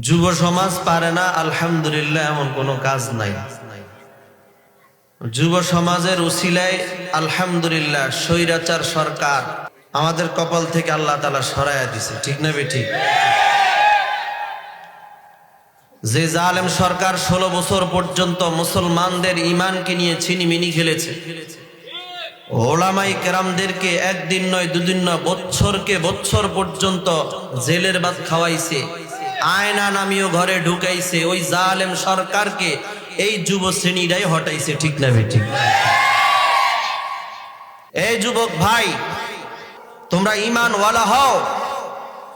যুব সমাজ পারে না, আলহামদুলিল্লাহ, এমন কোনো কাজ নাই। যুব সমাজের উসিলায় আলহামদুলিল্লাহ স্বৈরাচার সরকার আমাদের কপাল থেকে আল্লাহ তাআলা সরাইয়া দিছে। ঠিক না বেঠিক? যে জালেম সরকার 16 বছর পর্যন্ত মুসলমানদের ঈমানকে নিয়ে ছিনিমিনি খেলেছে, ওলামায়ে কেরামদেরকে একদিন নয় দুদিন নয় বছরকে বছর পর্যন্ত জেলের ভাত খাওয়াইছে, আয়না নামিয়ে ঘরে ঢুকাইছে, ওই জালেম সরকারকে এই যুব শ্রেণীরাই হটাইছে। ঠিক না বেঠিক? এই যুবক ভাই, তোমরা ঈমানওয়ালা হও,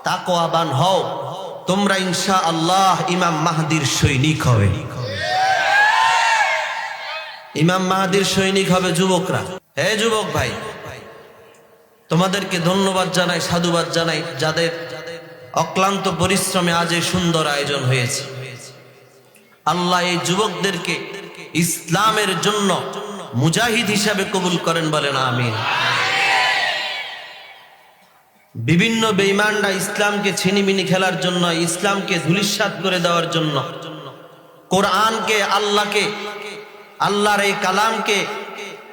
তাকওয়াবান হও, তোমরা ইনশাআল্লাহ ইমাম মাহদির সৈনিক হবে। ইমাম মাহদির সৈনিক হবে যুবকরা। হে যুবক ভাই, তোমাদেরকে ধন্যবাদ জানাই, সাধুবাদ জানাই, যাদের অক্লান্ত পরিশ্রমে আজ এই সুন্দর আয়োজন হয়েছে। আল্লাহ এই যুবকদেরকে ইসলামের জন্য মুজাহিদ হিসাবে কবুল করেন, বলেন আমিন। বিভিন্ন বেঈমানরা ইসলামকে ছিনিমিনি খেলার জন্য, ইসলামকে ধূলিসাৎ করে দেওয়ার জন্য, কোরআনকে, আল্লাহর এই কালামকে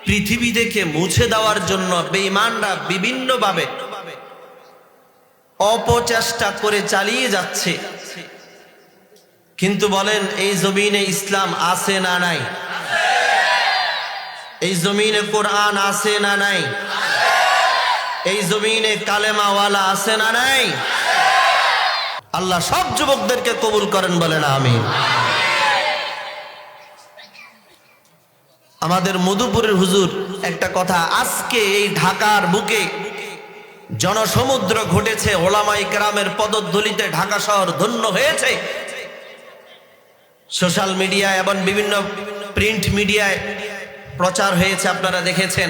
পৃথিবী থেকে মুছে দেওয়ার জন্য বেঈমানরা বিভিন্নভাবে অপচেষ্টা করে চালিয়ে যাচ্ছে। কিন্তু বলেন, এই জমিনে ইসলাম আছে না নাই? এই জমিনে কোরআন আছে না নাই? এই জমিনে কালেমাওয়ালা আছে না নাই? আল্লাহ সব যুবকদেরকে কবুল করেন, বলেন আমিন। আমাদের মধুপুরের হুজুর একটা কথা, আজকে এই ঢাকার বুকে জনসমুদ্র ঘটেছে, ওলামায়ে কেরামের পদধূলিতে ঢাকা শহর ধন্য হয়েছে। সোশ্যাল মিডিয়ায় এবং বিভিন্ন প্রিন্ট মিডিয়ায় প্রচার হয়েছে, আপনারা দেখেছেন।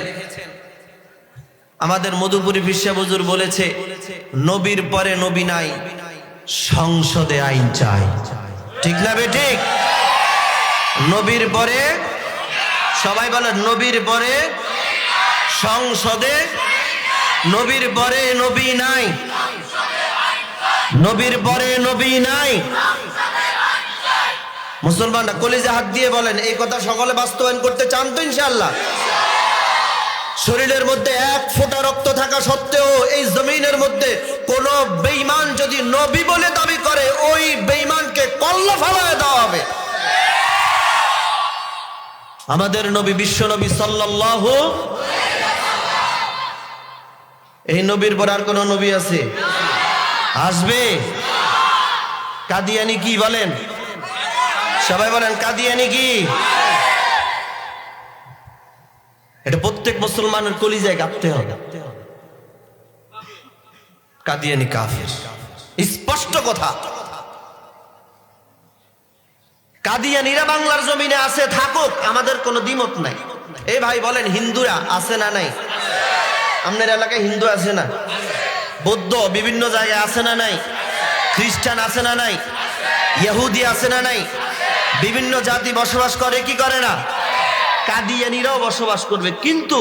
আমাদের মধুপুরী বিশ্বাস হুজুর বলেছে, নবীর পরে নবী নাই, সংসদে আইন চাই। ঠিক না বেঠিক? নবীর পরে, সবাই বলেন, নবীর পরে সংসদে, নবীর পরে নবী নাই, নবীর পরে নবী নাই। মুসলমানরা কলিজা হাত দিয়ে বলেন, এই কথা সকলে বাস্তবায়ন করতে চান তো ইনশাআল্লাহ? শরীরের মধ্যে এক ফোঁটা রক্ত থাকা সত্ত্বেও এই জমিনের মধ্যে কোন বেঈমান যদি নবী বলে দাবি করে, ওই বেঈমানকে কল্লা ফালায় দেওয়া হবে। আমাদের নবী, বিশ্ব নবী সাল্লাল্লাহু, এই নবীর পর আর কোন নবী আছে? আসবে? কাদিয়ানি কি বলেন? সবাই বলেন, কাদিয়ানি কি? এটা প্রত্যেক মুসলমানের কলিজায় গাঁথতে হবে। কাদিয়ানি কাফের, স্পষ্ট কথা। কাদিয়ানিরা বাংলার জমিনে আছে, থাকুক, আমাদের কোনো দ্বিমত নাই। এই ভাই বলেন, হিন্দুরা আছে না নাই? আপনার এলাকায় হিন্দু আছে না? বৌদ্ধ বিভিন্ন জায়গায় আছে না নাই? খ্রিস্টান আছে না নাই? ইহুদি আছে না নাই? বিভিন্ন জাতি বসবাস করে কি করে না? কাদিয়ানিরাও বসবাস করবে, কিন্তু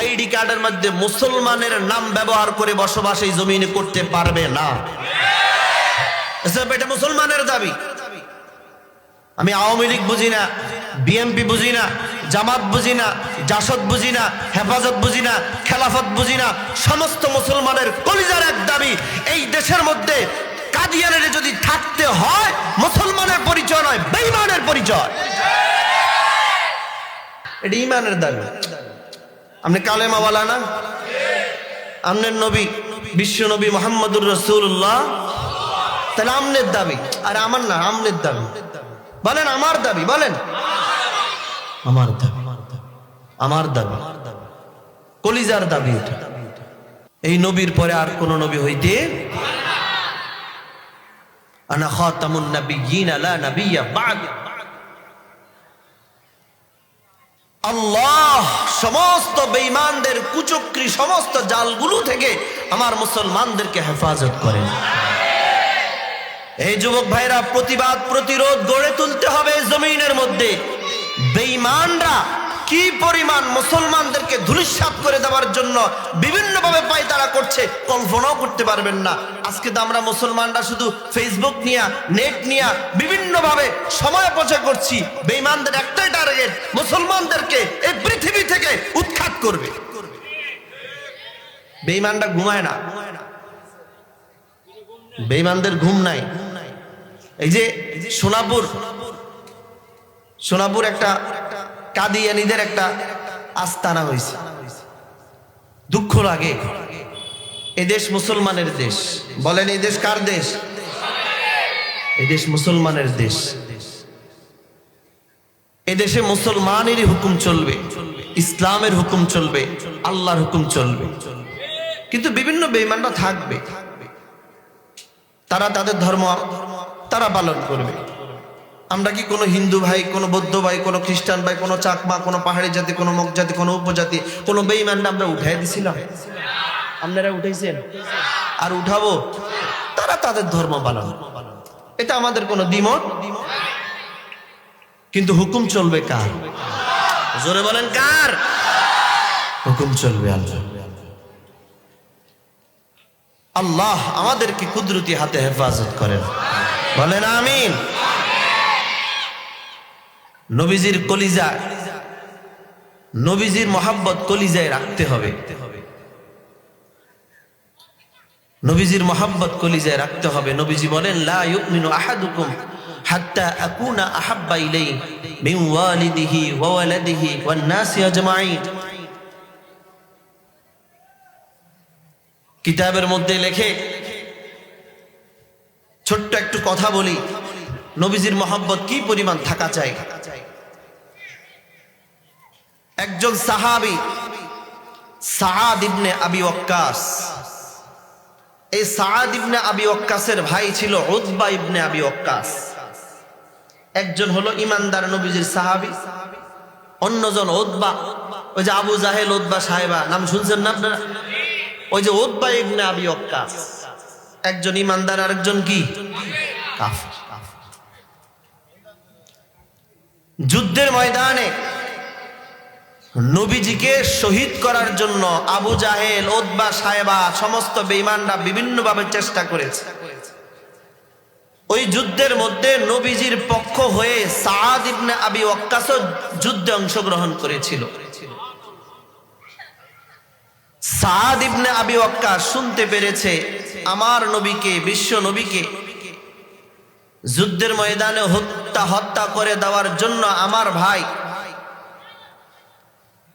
আইডি কার্ডের মধ্যে মুসলমানের নাম ব্যবহার করে বসবাস এই জমিনে করতে পারবে না। এটা মুসলমানের দাবি। আমি আওয়ামী লীগ বুঝি না, বিএনপি বুঝি না, জামাত বুঝি না, জাসদ বুঝি না, হেফাজত বুঝি না, খেলাফত বুঝি না। সমস্ত মুসলমানের কলিজার এক দাবি, এই দেশের মধ্যে কাদিয়ানের যদি থাকতে হয়, মুসলমানের পরিচয় নয়, বেঈমানের পরিচয়। এটা ঈমানের দাবি। আপনি কালেমাওয়ালা না? আমনের নবী বিশ্ব নবী মুহাম্মদুর রাসূলুল্লাহ, তাহলে আমনের দাবি। আর আমার না, আমনের দাবি। বলেন আমার দাবি, বলেন আমার দাবি, আমার দাবি, কলিজার দাবি এটা। এই নবীর পরে আর কোন নবী হইতে, আনা খাতামুন নাবিয়্যিন লা নাবিয়্যা বা'দ। আল্লাহ সমস্ত বেঈমানদের কুচক্রী, সমস্ত জালগুলো থেকে আমার মুসলমানদেরকে হেফাজত করেন। এই যুবক ভাইরা, প্রতিবাদ প্রতিরোধ গড়ে তুলতে হবে জমিনের মধ্যে। বেঈমানরা কি পরিমাণ মুসলমানদেরকে ধূলিসাৎ করে দেওয়ার জন্য বিভিন্নভাবে পায়তারা করছে কল্পনাও করতে পারবেন না। আজকে তো আমরা মুসলমানরা শুধু ফেসবুক নিয়ে, নেট নিয়ে বিভিন্নভাবে সময় অপচয় করছি। বেঈমানদের একটাই টার্গেট, মুসলমানদেরকে এই পৃথিবী থেকে উৎখাত করবে। বেঈমানরা ঘুমায় না, বেঈমানদের ঘুম নাই। এই যে সোনাপুর একটা কাদিয়ানীদের একটা আস্তানা হয়েছে। দুঃখ লাগে, এদেশ মুসলমানের দেশ। বলেন এই দেশ কার দেশ? এই দেশ মুসলমানের দেশ। এদেশে মুসলমানেরই হুকুম চলবে, ইসলামের হুকুম চলবে, আল্লাহর হুকুম চলবে। কিন্তু বিভিন্ন বেঈমানরা থাকবে, তারা তাদের ধর্ম তারা পালন করবে। আমরা কি কোনো হিন্দু ভাই, কোনো বৌদ্ধ ভাই, কোনো খ্রিস্টান ভাই, কোনো চাকমা, কোনো পাহাড়ি জাতি, কোনো মগ জাতি, কোনো উপজাতি, কোনো বেঈমানরা আমরা উঠাই দিছিলাম? আপনারা উঠাইছেন আর উঠাবো? তারা তাদের ধর্ম পালন, এটা আমাদের কোনো দ্বিমত। কিন্তু হুকুম চলবে কার? জোরে বলেন কার? হুকুম চলবে আল্লাহ। আল্লাহ আমাদেরকে কুদরতি হাতে হেফাজত করেন, বলেন আমিন। নবীজির কলিজা, নবীজির মহাব্বত কলিজায় রাখতে হবে। নবীজির মহাব্বত কলিজায় রাখতে হবে। নবীজি বলেন, লা ইউমিনু আহাদুকুম হাত্তা আকুনা আহাব্বা ইলাইহি মিন ওয়ালিদিহি ওয়া ওয়ালাদিহি ওয়ান নাসি আজমাইন। কিতাবের মধ্যে লেখে, ছোট্ট একটু কথা বলি, নবীজির মহব্বত কি পরিমাণ থাকা চাই। একজন সাহাবী সাআদ ইবনে আবি ওয়াক্কাস, এই সাআদ ইবনে আবি ওয়াক্কাসের ভাই ছিল উতবা ইবনে আবি ওয়াক্কাস। একজন হলো ইমানদার নবীজির সাহাবী, অন্যজন উতবা, ওই যে আবু জাহেল উতবা সাহেবা, নাম শুনছেন না আপনারা? ওই যে উতবা ইবনে আবি ওয়াক্কাস, একজন ইমানদার আর একজন কি কাফের। যুদ্ধের ময়দানে নবীজিকে শহীদ করার জন্য আবু জাহেল, উতবা সাহেবা, সমস্ত বেঈমানরা বিভিন্নভাবে চেষ্টা করেছে। ওই যুদ্ধের মধ্যে নবীজির পক্ষ হয়ে সাআদ ইবনে আবি ওয়াক্কাসও যুদ্ধে অংশগ্রহণ করেছিল। সাআদ ইবনে আবি ওয়াক্কাস শুনতে পেরেছে আমার নবীকে, বিশ্ব নবীকে যুদ্ধের ময়দানে হত্যা করে দেওয়ার জন্য আমার ভাই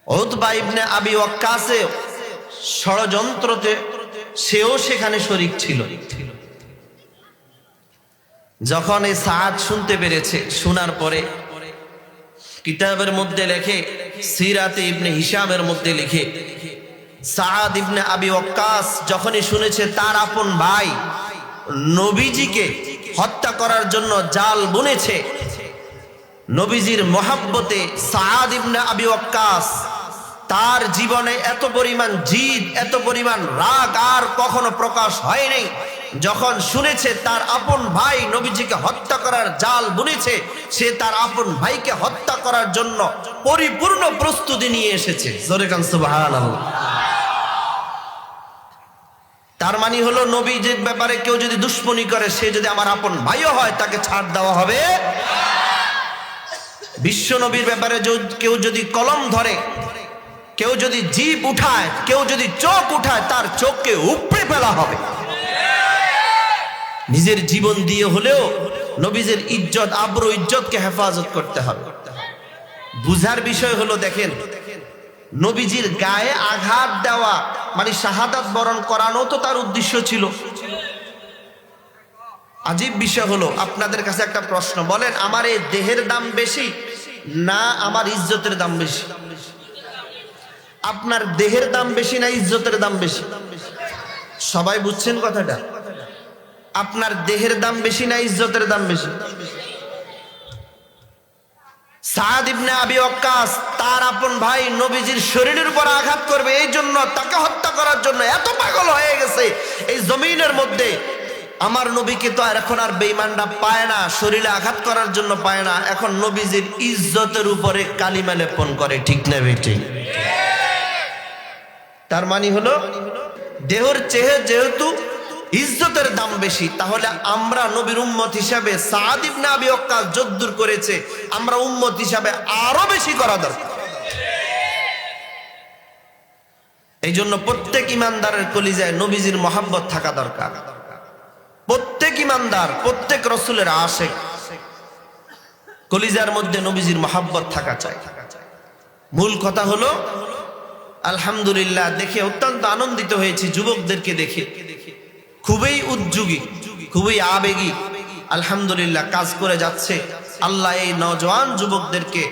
উতবা ইবনে আবি ওয়াক্কাসে ষড়যন্ত্রতে সেও সেখানে শরীক ছিল। যখন এই সাআদ শুনতে পেরেছে, শোনার পরে কিতাবের মধ্যে লেখে, সিরাতে ইবনে হিশামের মধ্যে লিখে, সাআদ ইবনে আবি ওয়াক্কাস যখনই শুনেছে তার আপন ভাই নবীজিকে হত্যা করার জন্য জাল বুনেছে, নবীজির মহাব্বতে সাআদ ইবনে আবি ওয়াক্কাস তার জীবনে এত পরিমাণ জিদ, এত পরিমাণ রাগ আর কখনো প্রকাশ হয়নি। যখন শুনেছে তার আপন ভাই নবীজিকে হত্যা করার জাল বুনেছে, সে তার আপন ভাইকে হত্যা করার জন্য পরিপূর্ণ প্রস্তুতি নিয়ে এসেছে। জোরে কান সুবহানাল্লাহ। তার মানে হলো নবীজির ব্যাপারে কেউ যদি দুশ্মনী করে, সে যদি আমার আপন ভাইও হয়, তাকে ছাড় দেওয়া হবে। বিশ্ব নবীর ব্যাপারে কেউ যদি কলম ধরে, কেউ যদি জিভ উঠায়, কেউ যদি চোখ উঠায়, তার চোখকে উপড়ে ফেলা হবে। নিজের জীবন দিয়ে হলেও নবীজির ইজ্জত, আবরু, ইজ্জতকে হেফাজত করতে হবে। বুঝার বিষয় হলো, দেখেন, নবীজির গায়ে আঘাত দেওয়া মানে শাহাদাত বরণ করানো তো তার উদ্দেশ্য ছিল। আজীব বিষয় হলো, আপনাদের কাছে একটা প্রশ্ন, বলেন আমার এই দেহের দাম বেশি না আমার ইজ্জতের দাম বেশি? আপনার দেহের দাম বেশি না ইজ্জতের দাম বেশি? সবাই বুঝছেন কথাটা? আপনার দেহের দাম বেশি না ইজ্জতের দাম বেশি? সাআদ ইবনে আবি ওয়াক্কাস তার আপন ভাই নবীজির শরীরের উপর আঘাত করবে, এই জন্য তাকে হত্যা করার জন্য এত পাগল হয়ে গেছে। এই জমিনের মধ্যে আমার নবীকে তো আর এখন আর বেঈমানরা পায় না, শরীরে আঘাত করার জন্য পায় না, এখন নবীজির ইজ্জতের উপরে কালিমা লেপন করে, ঠিক না বেটি? তার মানে হলো দেহর চেয়ে যেহেতু ইজ্জতের দাম বেশি, তাহলে আমরা নবীর উম্মত হিসাবে সাদ ইবনে আবি ওয়াক্কাস যদ্দুর করেছে, আমরা উম্মত হিসাবে আরো বেশি করা দরকার। এই জন্য প্রত্যেক ইমানদারের কলিজায় নবীজির মহাব্বত থাকা দরকার। প্রত্যেক ইমানদার, প্রত্যেক রাসূলের আশিক কলিজার মধ্যে নবীজির মহাব্বত থাকা চাই। মূল কথা হলো আলহামদুলিল্লাহ, দেখে অত্যন্ত আনন্দিত হয়েছি যুবকদেরকে দেখে, খুবই উদ্যোগী, খুবই আবেগী, আলহামদুলিল্লাহ কাজ করে যাচ্ছে। আল্লাহ এই নওজোয়ান যুবকদেরকে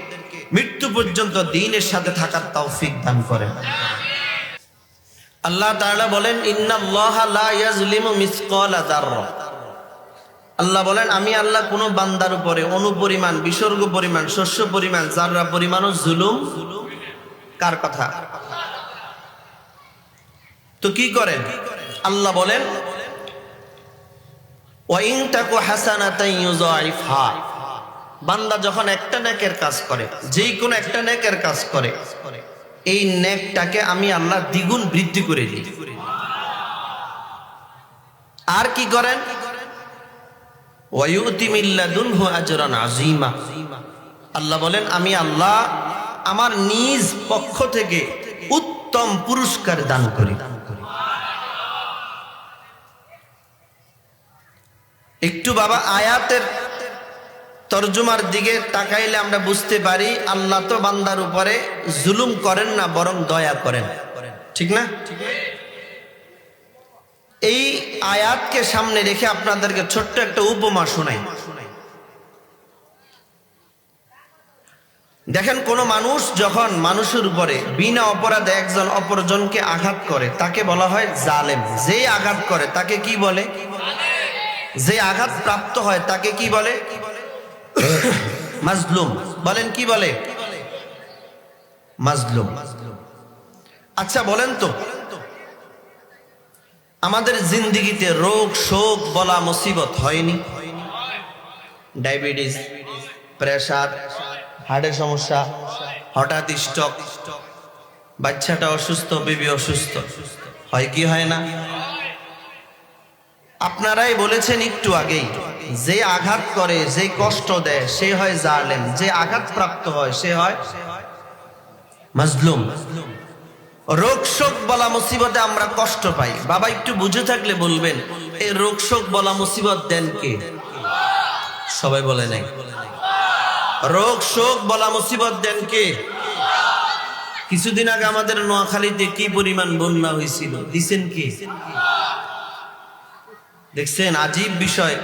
মৃত্যু পর্যন্ত দ্বীনের সাথে থাকার তৌফিক দান করেন। আল্লাহ তাআলা বলেন, ইন্নাল্লাহা লা ইয়াজলিমু মিসকালা যাররা। আল্লাহ বলেন, আমি আল্লাহ কোন বান্দার উপরে অনুপরিমাণ, বিসর্গ পরিমাণ, শস্য পরিমাণ, যাররা পরিমাণও জুলুম। কার কথা? তো কি করেন? আল্লাহ বলেন, ওয়া ইন তাকু হাসানাতান ইউযাইফহা। বান্দা যখন একটা নেকের কাজ করে, যেই কোন একটা নেকের কাজ করে, এই নেকটাকে আমি আল্লাহ দ্বিগুণ বৃদ্ধি করে দিই। আর কি করেন? ওয়া ইউতি মিন লাদুনহু আজরান আযীমা। আল্লাহ বলেন, আমি আল্লাহ আমার নিজ পক্ষ থেকে উত্তম পুরস্কার দান করি। একটু বাবা আয়াতের তরজমার দিকে তাকাইলে আমরা বুঝতে পারি আল্লাহ তো বান্দার উপরে জুলুম করেন না, বরং দয়া করেন, ঠিক না? এই আয়াতকে সামনে রেখে আপনাদেরকে ছোট্ট একটা উপমা শোনাই। দেখেন, কোন মানুষ যখন মানুষের উপরে বিনা অপরাধে একজন অপরজনকে আঘাত করে, তাকে বলা হয় জালেম। যে আঘাত করে তাকে কি বলে? যে আঘাত প্রাপ্ত হয় তাকে কি বলে? মাজলুম। বলেন, কি বলে? মাজলুম। আচ্ছা বলেন তো, আমাদের জিন্দেগিতে রোগ শোক বলা মুসিবত হয়নি? ডায়াবেটিস, প্রেসার, হার্টের সমস্যা, হঠাৎ স্ট্রোক, বাচ্চাটা অসুস্থ, বেবি অসুস্থ, হয় কি হয় না? আপনারাই বলেছেন একটু আগেই, যে আঘাত করে, যে কষ্ট দেয়, সে হয় জালেম। যে আঘাত প্রাপ্ত হয় সে হয় মাজলুম। রোগ শোক বলা মুসিবতে আমরা কষ্ট পাই। বাবা একটু বুঝে থাকলে বলবেন, এই রোগ শোক বলা মুসিবত দেন কে? সবাই বলে নাই। রোগ শোক বলা মুসিবত দেন কে? কিছুদিন আগে আমাদের নোয়াখালীতে কি পরিমাণ বন্যা হয়েছিল, দিছেন কে? দেখছেন, আজীব বিষয়।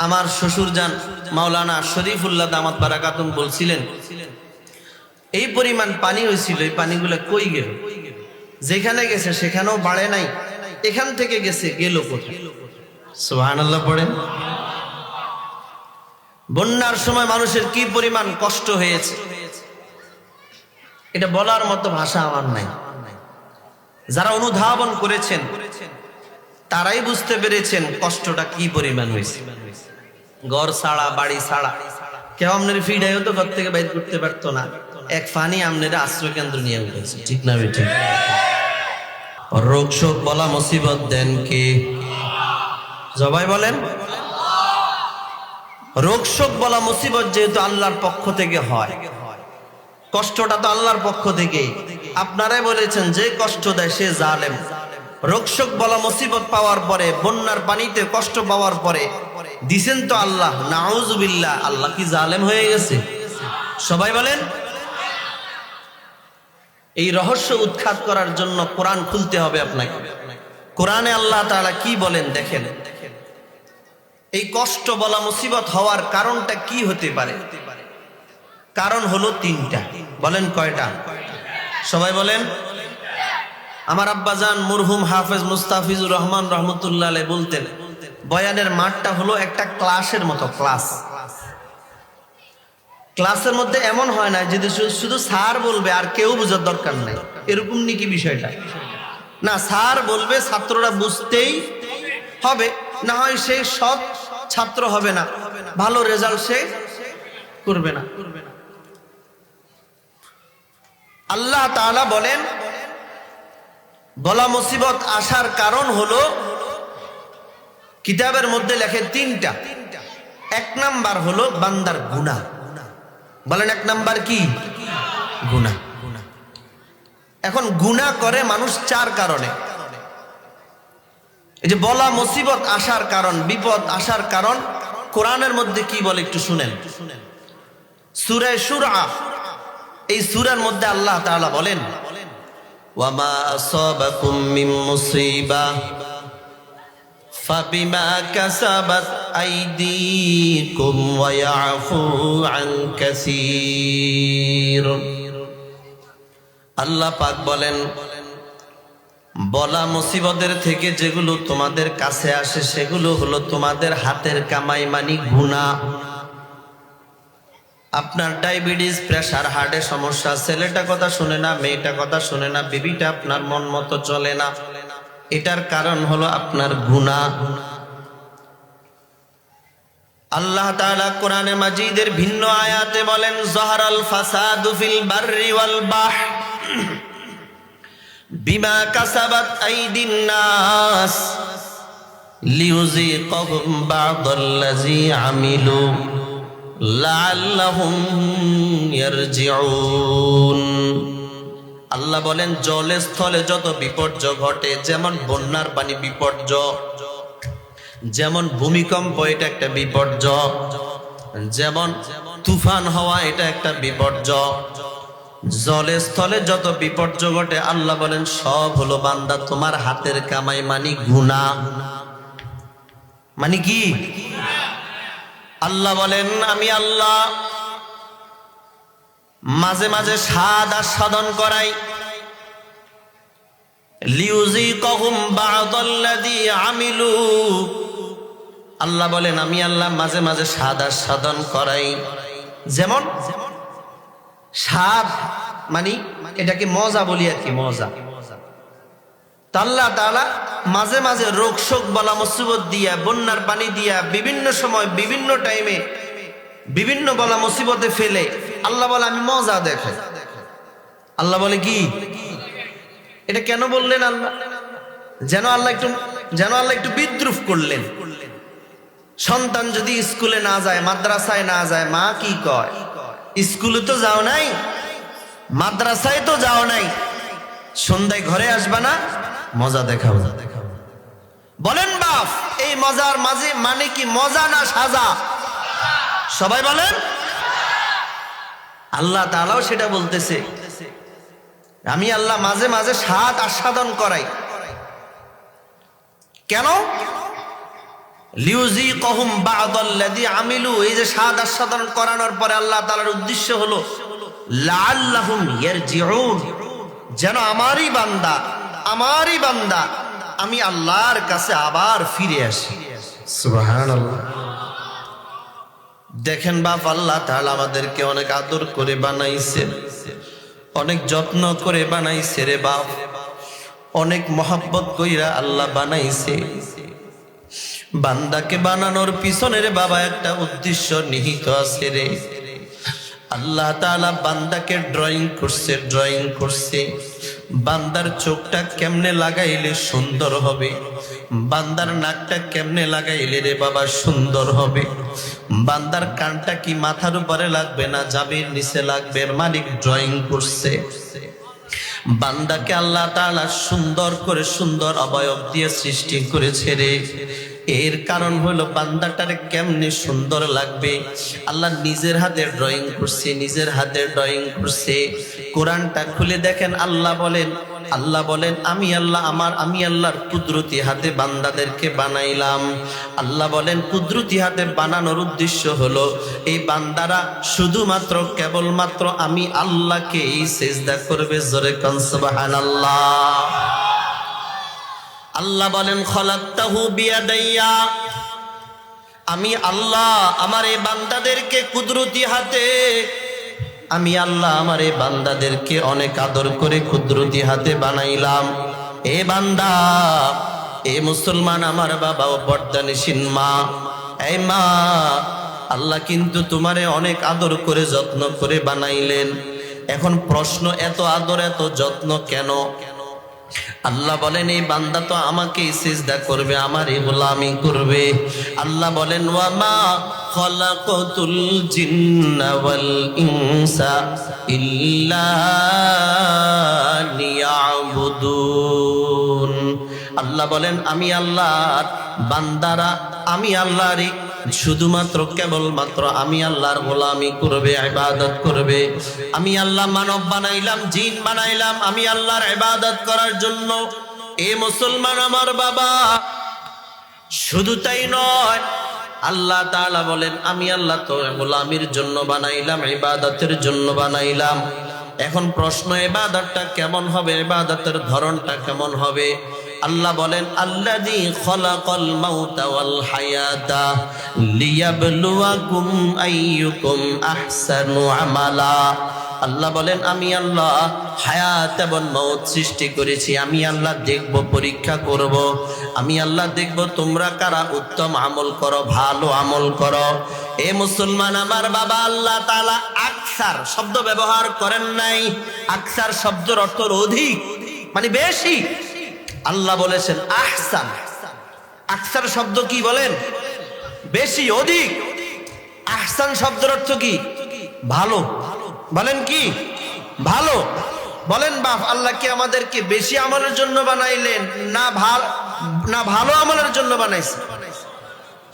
আমার শ্বশুর জান মাওলানা শরীফুল্লাহ দামাত বারাকাতুম বলছিলেন, এই পরিমাণ পানি হয়েছিল, এই পানিগুলো কই গেল? যেখানে গেছে সেখানেও বাড়ে নাই, এখান থেকে গেছে, গেল কোথায়? সুবহানাল্লাহ পড়েন। বন্যার সময় মানুষের কি পরিমাণ কষ্ট হয়েছে, এটা বলার মতো ভাষা আমার নাই। যারা অনুধাবন করেছেন তারাই বুঝতে পেরেছেন কষ্টটা কি পরিমাণ হয়েছে। ঘর ছাড়া, বাড়ি ছাড়া, কেউ আপনার ফিডাইও তো ঘর থেকে বাইর করতে পারতো না। এক ফানি আপনার আশ্রয় কেন্দ্র নিয়ে উঠেছে, ঠিক না বেঠিক? রোগ শোক বলা মুসিবত দেন কে? সবাই বলেন। রোগ শোক বলা মুসিবত যেহেতু আল্লাহর পক্ষ থেকে হয়, কষ্টটা তো আল্লাহর পক্ষ থেকেই। আপনারাই বলেছেন যে কষ্ট দেয় সে জালেম। রোগ শোক বলা মুসিবত পাওয়ার পরে, বন্যার পানিতে কষ্ট পাওয়ার পরে দিছেন তো আল্লাহ, নাউজুবিল্লাহ। আল্লাহ কি জালেম হয়ে গেছে? সবাই বলেন। এই রহস্য উৎখাত করার জন্য কোরআন খুলতে হবে আপনাকে। কোরআনে আল্লাহ তাআলা কি বলেন দেখেন। এই কষ্ট বলা মুসিবত হওয়ার কারণটা কি হতে পারে? কারণ হলো তিনটা। বলেন কয়টা? সবাই বলেন। আমার আব্বাজান মরহুম হাফেজ মুস্তাফিজুর রহমান রহমতুল্লাহ আলাইহি বলতেন, বয়ানের মাঠটা হলো একটা ক্লাসের মতো। ক্লাসের মধ্যে এমন হয় না যদি শুধু স্যার বলবে আর কেউ বোঝার দরকার নাই, এরকম নাকি বিষয়টা না। স্যার বলবে, ছাত্ররা বুঝতেই হবে। না হয় সে সৎ ছাত্র হবে না, ভালো রেজাল্ট সে করবে না। আল্লাহ তাআলা বলেন বলা মুসিবত আসার কারণ হলো, কিতাবের মধ্যে লেখে তিনটা। এক নাম্বার হলো বান্দার গুনাহ। বলেন এক নাম্বার কি? গুনাহ। এখন গুনাহ করে মানুষ চার কারণে। এই যে বলা মুসিবত আসার কারণ, বিপদ আসার কারণ কোরআনের মধ্যে কি বলে একটু শুনেন। সূরা শুরা, এই সূরার মধ্যে আল্লাহ তাআলা বলেন ওয়ামা আসাবাকুম মিন মুসিবাহ ফাবিমা কাসাবাত আইদিকুম ওয়া ইয়াফু আন কাসীর। আল্লাহ পাক বলেন বলা মুসিবতের থেকে যেগুলো তোমাদের কাছে আসে সেগুলো হলো তোমাদের হাতের কামাই, মানে গুনাহ। আপনার ডায়াবেটিস, প্রেসার, হার্টের সমস্যা, ছেলেটা কথা শুনে না, মেয়েটা কথা শুনে না, বিবিটা আপনার মন মতো চলে না, এটার কারণ হলো আপনার গুনাহ। আল্লাহ তাআলা কোরআনে মাজিদের ভিন্ন আয়াতে বলেন যাহারাল ফাসাদু ফিল বাররি ওয়াল বাহর বিমা কাসাবাত আইদিন নাস লিয়ুযীকাহুম বা'দাল্লাযী আমিলু লাআল্লাহুম ইয়ারজিউন। আল্লাহ বলেন জলে স্থলে যত বিপর্যয় ঘটে, যেমন বন্যার পানি বিপর্যয়, যেমন ভূমিকম্প এটা একটা বিপর্যয়, যেমন তুফান হওয়া এটা একটা বিপর্যয়, জলে স্থলে যত বিপর্যয় ঘটে আল্লাহ বলেন সব হলো বান্দা তোমার হাতের কামাই, মানে গুনাহ। মানে কি? আল্লাহ বলেন আমি আল্লাহ মাঝে মাঝে স্বাদ আস্বাদন করাই, লিউযীকাহুম বা'দাল্লাযী আমিলু। আল্লাহ বলেন আমি আল্লাহ মাঝে মাঝে স্বাদ আস্বাদন করাই। যেমন স্বাদ মানে এটাকে মজা বলি আর কি, মজা। আল্লাহ তাআলা মাঝে মাঝে রোগ শোক বলা মুসিবত দিয়া, বন্যার পানি দিয়া, বিভিন্ন সময় বিভিন্ন টাইমে বিভিন্ন বলা মুসিবতে ফেলে আল্লাহ বলে আমি মজা দেখাই। আল্লাহ বলে কি? এটা কেন বললেন আল্লাহ? যেন আল্লাহ একটু বিদ্রুপ করলেন। সন্তান যদি স্কুলে না যায়, মাদ্রাসায় না যায়, মা কি কয়? স্কুলে তো যাও নাই, মাদ্রাসায় তো যাও নাই, সন্ধ্যায় ঘরে আসবা না, মজা দেখাবো। বলেন বাপ, এই মজার মাঝে মানে কি মজা না সাজা? সবাই বলেন। আল্লাহ তাআলাও সেটা বলতেছে আমি আল্লাহ মাঝে মাঝে স্বাদ আস্বাদন করাই। কেন? লিউযীকাহুম বা'দাল্লাযী আমিলু। এই যে স্বাদ আস্বাদন করানোর পরে আল্লাহ তাআলার উদ্দেশ্য হলো লাআল্লাহুম ইয়ারজিউন, যেন আমারই বান্দা আমি আল্লাহর কাছে আবার ফিরে আসি। সুবহানাল্লাহ। দেখেন বাপ, আল্লাহ তাআলা আমাদেরকে অনেক আদর করে বানাইছে, অনেক যত্ন করে বানাইছে রে বাপ, অনেক মহব্বত কইরা আল্লাহ বানাইছে। বান্দাকে বানানোর পিছনে রে বাবা একটা উদ্দেশ্য নিহিত আছে রে। আল্লাহ তাআলা বান্দাকে ড্রয়িং করছে। বান্দার চোখটা কেমনে লাগাইলে সুন্দর হবে, বান্দার নাকটা কেমনে লাগাইলে রে বাবা সুন্দর হবে, বান্দার কানটা কি মাথার উপরে লাগবে না জাবির নিচে লাগবে, মালিক ড্রয়িং করছে। বান্দাকে আল্লাহ তাআলা সুন্দর করে সুন্দর অবয়ব দিয়ে সৃষ্টি করেছে রে। এর কারণ হলো বান্দাটারে কেমনে সুন্দর লাগবে আল্লাহ নিজের হাতে ড্রয়িং করছে। কোরআনটা খুলে দেখেন, আল্লাহ বলেন আমি আল্লাহর কুদরতি হাতে বান্দাদেরকে বানাইলাম। আল্লাহ বলেন কুদরতি হাতে বানানোর উদ্দেশ্য হলো এই বান্দারা শুধুমাত্র কেবলমাত্র আমি আল্লাহকে সিজদা করবে। জোরে কান সুবহানাল্লাহ। আল্লাহ বলেন খলাকতাহু বিয়াদাইয়া, আমি আল্লাহ আমার এই বান্দাদেরকে কুদরতি হাতে, আমি আল্লাহ আমার এই বান্দাদেরকে অনেক আদর করে কুদরতি হাতে বানাইলাম। এ বান্দা এ মুসলমান আমার বাবা ও পর্দানিসীন মা, এই মা, আল্লাহ কিন্তু তোমারে অনেক আদর করে যত্ন করে বানাইলেন। এখন প্রশ্ন, এত আদর এত যত্ন কেন? আল্লাহ বলেন এই বান্দা তো আমাকে সিজদা করবে, আমারই গোলামি করবে। আল্লাহ বলেন ওয়া মা খালাকাতুল জিন্না ওয়াল ইনসা ইল্লা লিয়াবুদুন। আল্লাহ বলেন আমি আল্লাহর বান্দারা আমি আল্লাহরই শুধুমাত্র কেবলমাত্র আমি আল্লাহর গোলামি করবে, ইবাদত করবে। আমি আল্লাহ মানব বানাইলাম, জিন বানাইলাম আমি আল্লাহর ইবাদত করার জন্য। এ মুসলমান আমার বাবা, শুধু তাই নয়, আল্লাহ তাআলা বলেন আমি আল্লাহ তো গোলামির জন্য বানাইলাম, ইবাদতের জন্য বানাইলাম। এখন প্রশ্ন, ইবাদতটা কেমন হবে, ইবাদতের ধরনটা কেমন হবে? আল্লাহ বলেন আল্লাযী খালাকাল মাউতা ওয়াল হায়াতা লিয়াবলুয়াকুম আইয়ুকুম আহসানু আমালা। আল্লাহ বলেন আমি আল্লাহ হায়াত এবং মওত সৃষ্টি করেছি, আমি আল্লাহ দেখব, পরীক্ষা করব। আমি আল্লাহ দেখব তোমরা কারা উত্তম আমল করো, ভালো আমল করো। এ মুসলমান আমার বাবা, আল্লাহ তাআলা আকসার শব্দ ব্যবহার করেন নাই। আকসার শব্দের অর্থ অধিক, মানে বেশি। আল্লাহ বলেছেন আহসান। আকসার শব্দ কি বলেন? বেশি, অধিক। আহসান শব্দের অর্থ কি? ভালো। বলেন কি? ভালো। বলেন বাপ, আল্লাহ কি আমাদেরকে বেশি আমলের জন্য বানাইলেন না ভালো আমলের জন্য বানাইছে?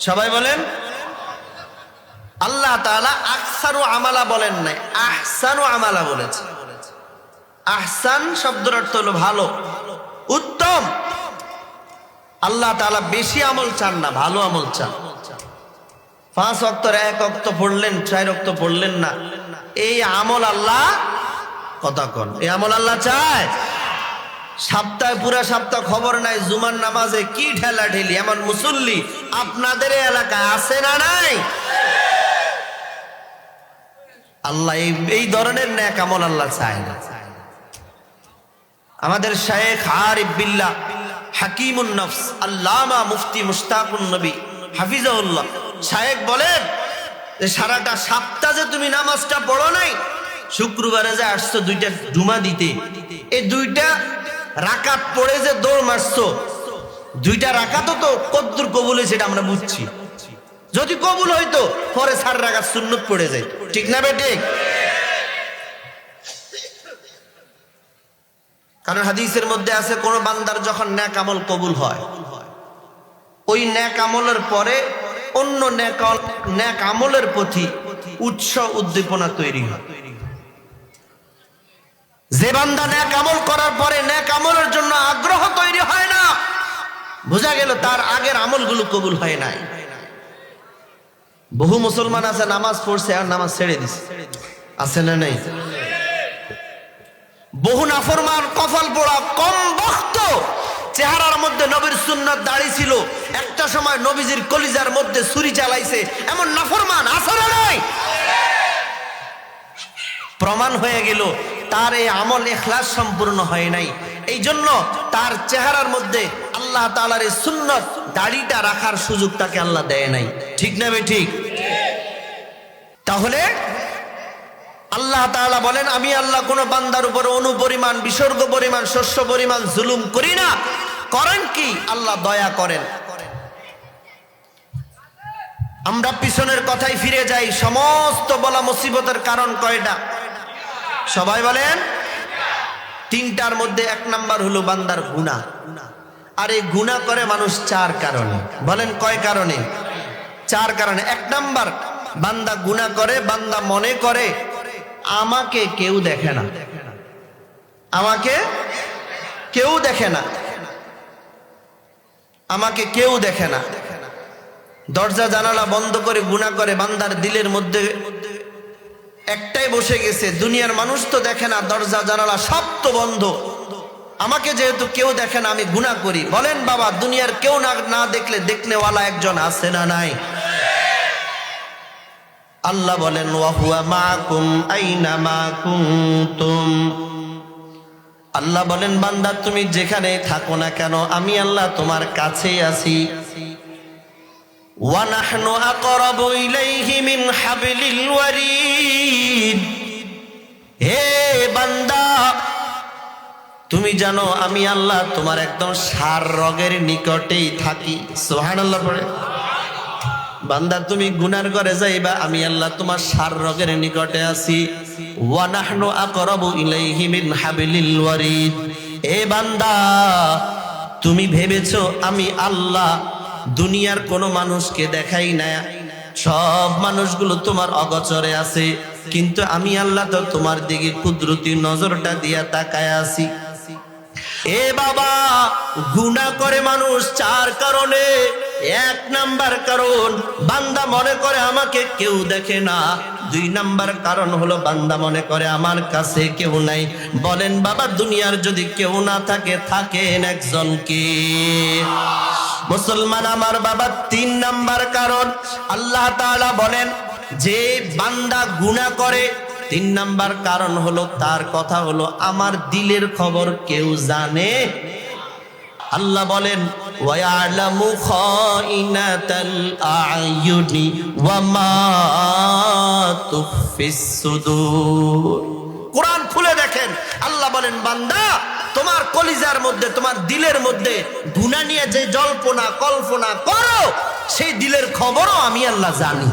সবাই বলেন। আল্লাহ তাআলা আকসারু আমালা বলেন নাই, আহসানু আমালা বলেছে। আহসান শব্দের অর্থ হলো ভালো, উত্তম। আল্লাহ তাআলা বেশি আমল চান না, ভালো আমল চান। 5 ওয়াক্তের 1 ওয়াক্ত পড়লেন, 4 ওয়াক্ত পড়লেন না, এই আমল আল্লাহ কথা কন, এই আমল আল্লাহ চায়? সপ্তাহে পুরা সপ্তাহ খবর নাই জুমার নামাজে কি ঠেলা ঠেলি, এমন মুসল্লি আপনাদের এলাকায় আছে না নাই? আল্লাহ এই ধরনের নেক আমল আল্লাহ চায় না। আমাদের শায়েখ আরিফ বিল্লাহ হাকিমুন নফস আল্লামা মুফতি মুশতাকুন নবী হাফিজাহুল্লাহ শায়েখ বলেন যে সারাটা সপ্তাহ যে তুমি নামাজটা পড়ো নাই, শুক্রবারে যে আসছো 2টা জুমা দিতে, এই 2টা রাকাত পড়ে যে দৌড় মারছো, 2টা রাকাত তো কদ্দুর কবুল হয়েছে এটা আমরা বুঝছি। যদি কবুল হইতো পরে 4 রাকাত সুন্নত পড়ে যায়, ঠিক না বেঠিক? কারণ হাদিসের মধ্যে আছে কোন বান্দার যখন নেক আমল কবুল হয়, ওই নেক আমলের পরে অন্য নেক আমলের প্রতি উৎসাহ উদ্দীপনা তৈরি হয়। যে বান্দা নেক আমল করার পরে নেক আমলের জন্য আগ্রহ তৈরি হয় না, বোঝা গেল তার আগের আমলগুলো কবুল হয় নাই। বহু মুসলমান আছে নামাজ পড়ছে আর নামাজ ছেড়ে দিছে, আছে না নাই? বহু নাফরমান কপাল পোড়া কম বক্ত, চেহারার মধ্যে নবীর সুন্নাত দাড়ি ছিল, একটা সময় নবীজির কলিজার মধ্যে ছুরি চালাইছে, এমন নাফরমান আছে না নাই? প্রমাণ হয়ে গেল তার এই আমল ইখলাস সম্পূর্ণ হয় নাই। এই জন্য তার চেহারার মধ্যে আল্লাহ তাআলার এই সুন্নাত দাড়িটা রাখার সুযোগ তাকে আল্লাহ দেয় নাই, ঠিক না বে ঠিক? তাহলে আল্লাহ তাআলা বলেন আমি আল্লাহ কোন বান্দার উপর অনুপরিমাণ বিসর্গ পরিমাণ শস্য পরিমাণ জুলুম করি না। করেন কি? আল্লাহ দয়া করেন। আমরা পিছনের কথাই ফিরে যাই, সমস্ত বলা মুসিবতের কারণ কয়টা? সবাই বলেন। 3টার মধ্যে 1 নাম্বার হলো বান্দার গুনাহ। আর এই গুনাহ করে মানুষ 4 কারণে। বলেন কয় কারণে? 4 কারণে। 1 নাম্বার, বান্দা গুনাহ করে, বান্দা মনে করে আমাকে কেউ দেখে না, আমাকে কেউ দেখে না, আমাকে কেউ দেখে না। দরজা জানালা বন্ধ করে গুনাহ করে, বান্দার দিলের মধ্যে একটাই বসে গেছে, দুনিয়ার মানুষ তো দেখে না, দরজা জানালা সব তো বন্ধ, আমাকে যেহেতু কেউ দেখে না আমি গুনাহ করি। বলেন বাবা, দুনিয়ার কেউ না দেখলে দেখনেওয়ালা একজন আছে না নাই? আল্লাহ বলেন ওয়া হুয়া মাআকুম আইনামা কুনতুম, আল্লাহ বলেন বান্দা তুমি যেখানে থাকো না কেন আমি আল্লাহ তোমার কাছেই আছি। ওয়া নাহনু আকরাবু ইলাইহি মিন হাবলিল ওয়ারিদ। হে বান্দা তুমি জানো আমি আল্লাহ তোমার একদম সার রগের নিকটেই থাকি। সুবহানাল্লাহ পড়ে। বান্দা তুমি গুনার ঘরে যাইবা আমি আল্লাহ তোমার সার রগের নিকটে আছি। ওয়া নাহনু আকরাবু ইলাইহি মিন হাবলিল ওয়ারিদ। এ বান্দা তুমি ভেবেছো আমি আল্লাহ দুনিয়ার কোনো মানুষকে দেখাই না, সব মানুষগুলো তোমার অগোচরে আছে, কিন্তু আমি আল্লাহ তো তোমার দিকে কুদরতি নজরটা দিয়া তাকায় আছি। এ বাবা গুনাহ করে মানুষ চার কারণে। এক নাম্বার কারণ বান্দা মনে করে আমাকে কেউ দেখে না। দুই নাম্বার কারণ হলো বান্দা মনে করে আমার কাছে কেউ নাই। বলেন বাবা দুনিয়ার যদি কেউ না থাকে, থাকেন একজন কে? মুসলমান আমার বাবা। তিন নাম্বার কারণ আল্লাহ তাআলা বলেন যে বান্দা গুনাহ করে, তিন নাম্বার কারণ হলো তার কথা হলো আমার দিলের খবর কেউ জানে। আল্লাহ বলেন ওয়ায়ালামু খাইনাতাল আ'য়ুনি ওয়া মা তুখফিস সুদূর। কোরআন খুলে দেখেন আল্লাহ বলেন বান্দা তোমার কলিজার মধ্যে তোমার দিলের মধ্যে গুনাহ নিয়ে যে জল্পনা কল্পনা করো সেই দিলের খবরও আমি আল্লাহ জানি।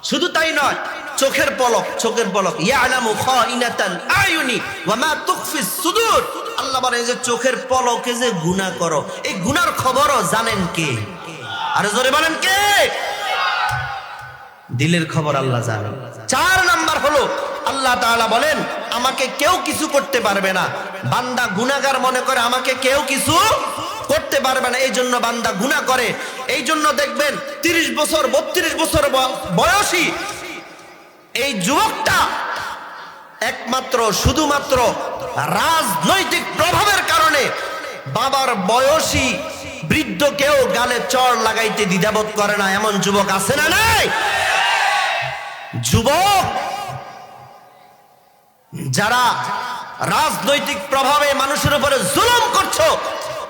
শুধু তাই নয়, চোখের পলক ইয়ালামু খাইনাতাল আ'য়ুনি ওয়া মা তুখফিস সুদূর। আল্লাহ বলেন যে চোখের পলকে যে গুনাহ করো এই গুনার খবরও জানেন কে? আরে জোরে বলেন কে? দিলের খবর আল্লাহ জানেন। চার নাম্বার হলো আল্লাহ তাআলা বলেন আমাকে কেউ কিছু করতে পারবে না। বান্দা গুনাহগার মনে করে আমাকে কেউ কিছু করতে পারবে না, এই জন্য বান্দা গুনাহ করে। এই জন্য দেখবেন 30 বছর 32 বছর বয়সী এই যুবকটা একমাত্র শুধুমাত্র রাজনৈতিক প্রভাবের কারণে বাবার বয়সী বৃদ্ধকেও গালে চড় লাগাইতে দ্বিধাবোধ করে না, এমন যুবক আছে না নাই? যুবক যারা রাজনৈতিক প্রভাবে মানুষের উপরে জুলুম করছো,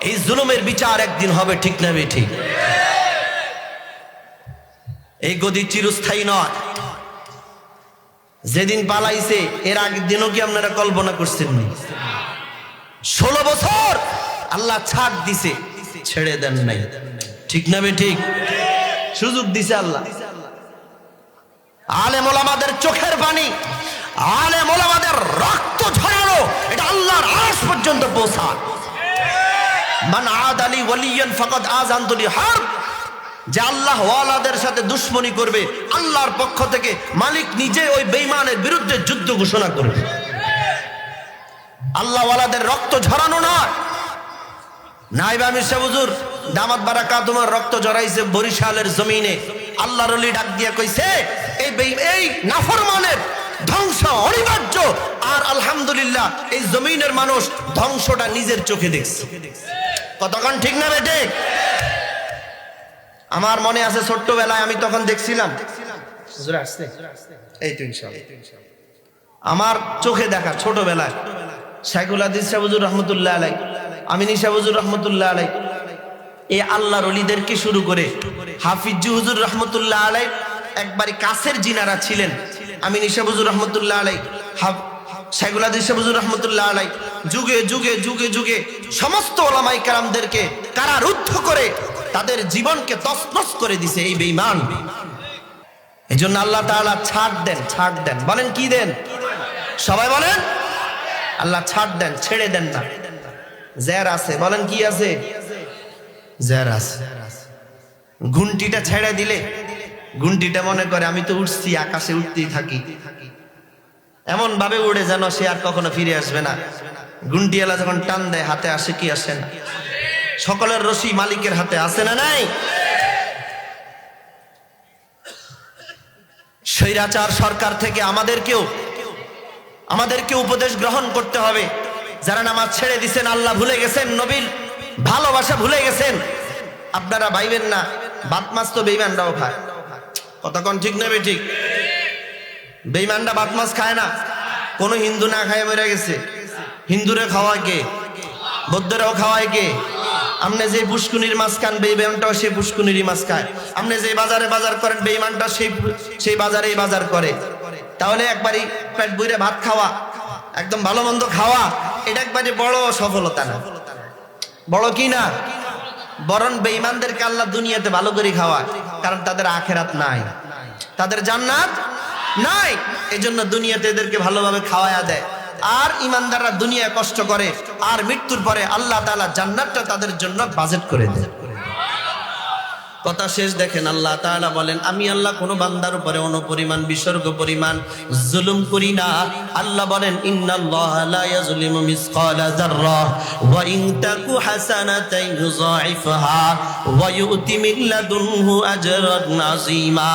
এই জুলুমের বিচার একদিন হবে, ঠিক না ঠিক? এই গদি চিরস্থায়ী নয়। যেদিন পালাইছে এর আগের দিনও কি আপনারা কল্পনা করছেন? 16 বছর আল্লাহ ছাড় দিছে, ছেড়ে দেন নাই, ঠিক না ঠিক? সুযোগ দিছে আল্লাহ। আলেম ওলামাদের চোখের পানি, আলেম ওলামাদের রক্ত ঝরানো এটা আল্লাহর আরশ পর্যন্ত পৌঁছায়। মান আদালি ওয়ালিয়ান ফাকাদ আযানতু বিহারব। যে আল্লাহ ওয়ালাদের সাথে দুশমনি করবে আল্লাহর পক্ষ থেকে মালিক নিজে ওই বেঈমানের বিরুদ্ধে যুদ্ধ ঘোষণা করবে। আল্লাহ ওয়ালাদের রক্ত ঝরানো নয়। নাইব আমির সাহেব হুজুর দামাত বারাকাতুহুর রক্ত ঝরাইছে বরিশালের জমিনে। আল্লাহর ওলি ডাক দিয়া কইছে এই নাফরমানের ধ্বংস অনিবার্য। আর আলহামদুলিল্লাহ এই জমিনের মানুষ ধ্বংসটা নিজের চোখে দেখছে। কতক্ষণ ঠিক না বেটে? আমার মনে আছে ছোট্টবেলায় আমি তখন দেখছিলাম, এই তো ইনশাআল্লাহ আমার চোখে দেখা ছোটবেলায় শাইখুল হাদিস সাহেব হুজুর রাহমাতুল্লাহ আলাইহি, আমিনী সাহেব হুজুর রাহমাতুল্লাহ আলাইহি, এই আল্লাহর ওলিদেরকে শুরু করে হাফিজ হুজুর রাহমাতুল্লাহ আলাইহি একবারে কাছের জিনারা ছিলেন। আমিনী সাহেব হুজুর রাহমাতুল্লাহ আলাইহি, শাইখুল হাদিস সাহেব হুজুর রাহমাতুল্লাহ আলাইহি যুগে যুগে যুগে যুগে সমস্ত ওলামায়ে কেরামদেরকে কারারুদ্ধ করে তাদের জীবনকে তছনছ করে দিছে এই বেঈমান। এই জন্য আল্লাহ তাআলা ছাড় দেন। বলেন কি দেন? সবাই বলেন আল্লাহ ছাড় দেন, ছেড়ে দেন না। জের আছে, বলেন কি আছে? জের আছে। ঘুন্টিটা ছেড়ে দিলে ঘুন্টিটা মনে করে আমি তো উঠছি, আকাশে উঠতেই থাকি, এমন ভাবে উড়ে যেন সে আর কখনো ফিরে আসবে না। ঘুন্টিওয়ালা যখন টান দেয় হাতে আসে কি আসে না? সকলের রশি মালিকের হাতে আছে না নাই? স্বৈরাচার সরকার থেকে আমাদেরকে উপদেশ গ্রহণ করতে হবে। যারা নামাজ ছেড়ে দিছেন, আল্লাহ ভুলে গেছেন, নবীর ভালোবাসা ভুলে গেছেন, আপনারা ভাইবেন না ভাত মাছ তো বেঈমানরাও খায়। কতক্ষণ ঠিক নেবে ঠিক? বেঈমানরা ভাত মাছ খায় না, কোন হিন্দু না খায় মরে গেছে, হিন্দুরে খাওয়ায় কে? বৌদ্ধরাও খাওয়ায় কে? আপনি যে পুষ্কুনির মাছ খান বেঈমানটাও সেই পুষ্কুনিরই মাছ খায়। আপনি যে বাজারে বাজার করেন বেঈমানটা সেই বাজারেই বাজার করে। তাহলে একবারই পেট ভরে ভাত খাওয়া, একদম ভালো মন্দ খাওয়া, এটা একবারে বড় সফলতা না? বড় কি না? বরং বেঈমানদেরকে আল্লাহ দুনিয়াতে ভালো করে খাওয়ায়, কারণ তাদের আখেরাত নাই, তাদের জান্নাত নাই। এজন্য দুনিয়াতে এদেরকে ভালোভাবে খাওয়ায়া দেয়। আর ইমানদাররা দুনিয়ায় কষ্ট করে, আর মৃত্যুর পরে আল্লাহ তাআলা জান্নাতটা তাদের জন্য বাজেট করে দেয়। কথা শেষ দেখেন, আল্লাহ তাআলা বলেন, আমি আল্লাহ কোন বান্দার উপরে অনুপরিমাণ বিসর্গ পরিমাণ জুলুম করি না। আল্লাহ বলেন, ইন্নাল্লাহা লা ইয়াজলিমু মিসকালা যাররা ওয়া ইন তাকু হাসানাতান ইউযাইফহা ওয়া ইউতি মিন লাদুনহু আজরান আযীমা।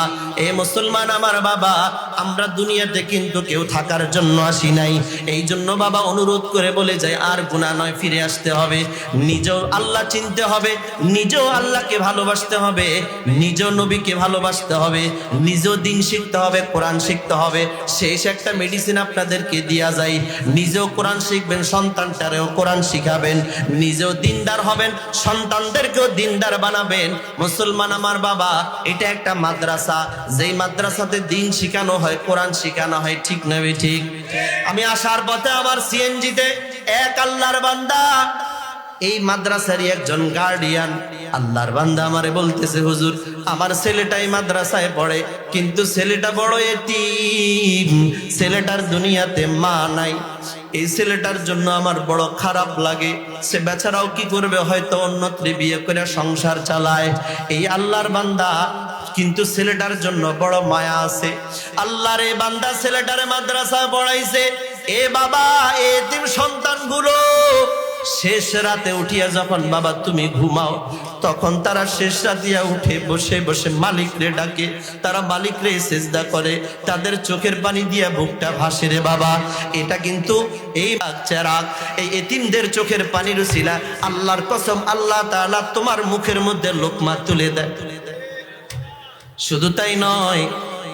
এ মুসলমান আমার বাবা, আমরা দুনিয়াতে কিন্তু কেউ থাকার জন্য আসি নাই। এই জন্য বাবা অনুরোধ করে বলে যায়, আর গুনাহ নয়, ফিরে আসতে হবে, নিজেও আল্লাহ চিনতে হবে, নিজেও আল্লাহকে ভালোবাসতে হবে, নিজেও নবীকে ভালোবাসতে হবে, নিজেও দিন শিখতে হবে, কোরআন শিখতে হবে। শেষ একটা মেডিসিন আপনাদেরকে দেয়া যায়, নিজেও কোরআন শিখবেন, সন্তানটারেও কোরআন শিখাবেন, নিজেও দিনদার হবেন, সন্তানদেরকেও দিনদার বানাবেন। মুসলমান আমার বাবা, এটা একটা মাদ্রাসা, যেই মাদ্রাসাতে দিন শিখানো হয়, কোরআন শিখানো হয়, ঠিক না ঠিক? আমি আসার পথে আমার সিএনজিতে এক আল্লাহর বান্দা, এই মাদ্রাসারই একজন গার্ডিয়ান, আল্লাহর বান্দা আমারে বলতেছে, হুজুর আমার ছেলেটাই মাদ্রাসায় পড়ে, কিন্তু ছেলেটা বড় এতিম, ছেলেটার দুনিয়াতে মা নাই। এই ছেলেটার জন্য আমার বড় খারাপ লাগে। সে বেচারাও কি করবে, হয়তো অন্যত্র বিয়ে করে সংসার চালায়। এই আল্লাহর বান্দা কিন্তু ছেলেটার জন্য বড় মায়া আছে। আল্লাহর এই বান্দা ছেলেটারে মাদ্রাসায় পড়াইছে। এ বাবা, এতিম সন্তানগুলো শেষ রাতে উঠিয়া যখন বাবা তুমি ঘুমাও, তখন তারা শেষ রাতিয়া উঠে বসে বসে মালিক রে ডাকে, তারা মালিক রে সেজদা করে, তাদের চোখের পানি দিয়া বুকটা ভাসে রে বাবা। এটা কিন্তু এই বাচ্চারা, এই এতিমদের চোখের পানির উসিলা আল্লাহর কসম আল্লাহ তাআলা তোমার মুখের মধ্যে লোকমা তুলে দেয়। শুধু তাই নয়,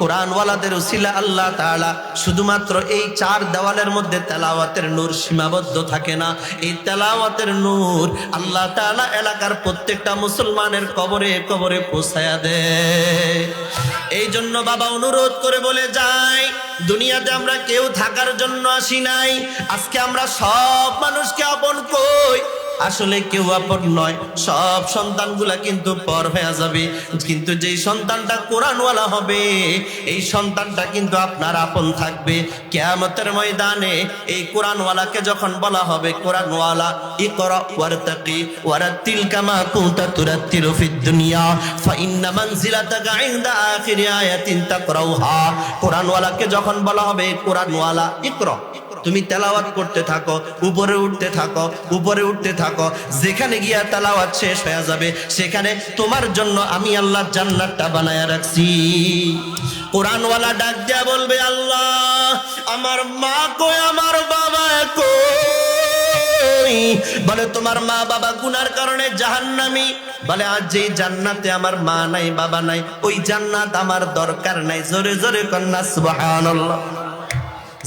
কোরআনওয়ালাদের উসিলা আল্লাহ তাআলা শুধুমাত্র এই চার দেওয়ালের মধ্যে তেলাওয়াতের নূর সীমাবদ্ধ থাকে না। এই তেলাওয়াতের নূর আল্লাহ তাআলা এলাকার প্রত্যেকটা মুসলমানের কবরে কবরে পৌঁছায়া দেয়। এই জন্য বাবা অনুরোধ করে বলে যাই, দুনিয়াতে আমরা কেউ থাকার জন্য আসি নাই। আজকে আমরা সব মানুষকে আপন কই, আসলে কেউ আপন নয়, সব সন্তানগুলা কিন্তু পর হয়ে যাবে। কিন্তু যেই সন্তানটা কোরআনওয়ালা হবে, এই সন্তানটা কিন্তু আপনার আপন থাকবে। কিয়ামতের ময়দানে এই কোরআনওয়ালাকে যখন বলা হবে, কোরআনওয়ালা ইকরা ওয়ারতাকি ওয়ারাতিল কামা কুনতা তুরাতিলু ফিদ দুনিয়া ফাইন্না মানজিলাতাকা ইনদা আখিরি আয়াতিন তাকরাউহা। কোরআনওয়ালাকে যখন বলা হবে, কোরআনওয়ালা ইকরা, তুমি তেলাওয়াত করতে থাকো, উপরে উঠতে থাকো, উপরে উঠতে থাকো, যেখানে গিয়া তেলাওয়াত শেষ হয়ে যাবে সেখানে তোমার জন্য আমি আল্লাহ জান্নাতটা বানায়া রাখছি। কোরআনওয়ালা ডাক দিয়া বলবে, আল্লাহ আমার মা কই, আমার বাবা কই? বলে তোমার মা বাবা গুনার কারণে জাহান্নামী। বলে আজ যেই জান্নাতে আমার মা নাই বাবা নাই, ওই জান্নাত আমার দরকার নাই। জোরে জোরে কন্যা সুবহানাল্লাহ।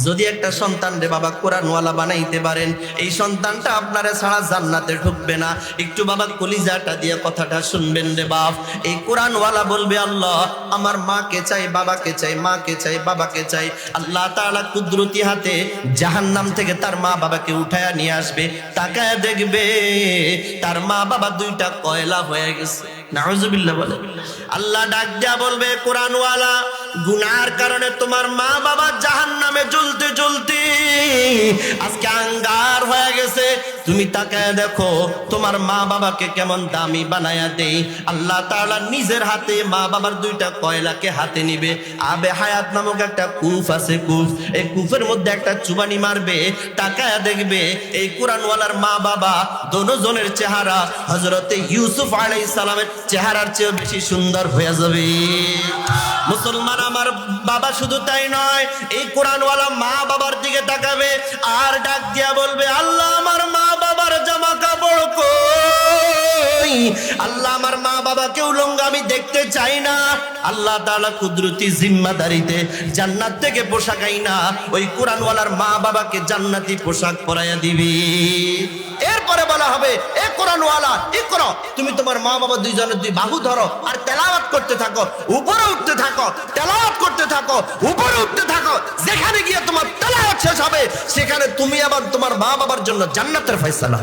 যদি একটা সন্তান রে বাবা কোরআনওয়ালা বানাইতে পারেন, এই সন্তানটা আপনারা ছাড়া জান্নাতে ঢুকবে না। একটু বাবা কলিজাটা দিয়ে কথাটা শুনবেন রে বাপ। এই কোরআনওয়ালা বলবে, আল্লাহ আমার মাকে চাই, বাবাকে চাই, মাকে চাই, বাবাকে চাই। আল্লাহ তাআলা কুদরতি হাতে জাহান্নাম থেকে তার মা বাবাকে উঠায়া নিয়ে আসবে। তাকায় দেখবে তার মা বাবা দুইটা কয়লা হয়ে গেছে। নাউজুবিল্লাহ বলে। আল্লাহ ডাক দিয়া বলবে, কোরআনওয়ালা গুনার কারণে তোমার মা বাবা জাহান্নামে জ্বলতে জ্বলতে আজকে আঙ্গার হয়ে গেছে। তুমি তাকায় দেখো তোমার মা বাবাকে কেমন দামি বানায়া দেই। আল্লাহ তাআলা নিজের হাতে মা বাবার দুইটা কয়লাকে হাতে নিবে। আবে হায়াত নামক একটা কূপ আছে, কূপ, এই কূপের মধ্যে একটা চুবানি মারবে। তাকায় দেখবে এই কোরআনওয়ালার মা বাবা দোনোজনের চেহারা হযরতে ইউসুফ আলাইহিস সালামের চেহারার চেয়ে বেশি সুন্দর হয়ে যাবে। মুসলমান আমার বাবা, শুধু তাই নয়, এই কোরআনওয়ালা মা বাবার দিকে তাকাবে আর ডাক দিয়া বলবে, আল্লাহ আমার মা বাবার জামা কাপড় কই? আল্লাহ আমার মা বাবাকে উলঙ্গ আমি দেখতে চাই না। আল্লাহ তাআলা কুদরতি জিম্মাদারিতে জান্নাত থেকে পোশাক আইনা ওই কোরআনওয়ালার মা বাবাকে জান্নাতি পোশাক পরাইয়া দিবি। এরপরে বলা হবে, এ কোরআনওয়ালা ইকরা, তুমি তোমার মা বাবা দুইজনের দুই বাহু ধরো আর তেলাওয়াত করতে থাকো, উপরে উঠতে থাকো, তেলাওয়াত করতে থাকো, উপরে উঠতে থাকো। যেখানে গিয়ে তোমার তেলাওয়াত শেষ হবে সেখানে তুমি আবার তোমার মা বাবার জন্য জান্নাতের ফয়সালা।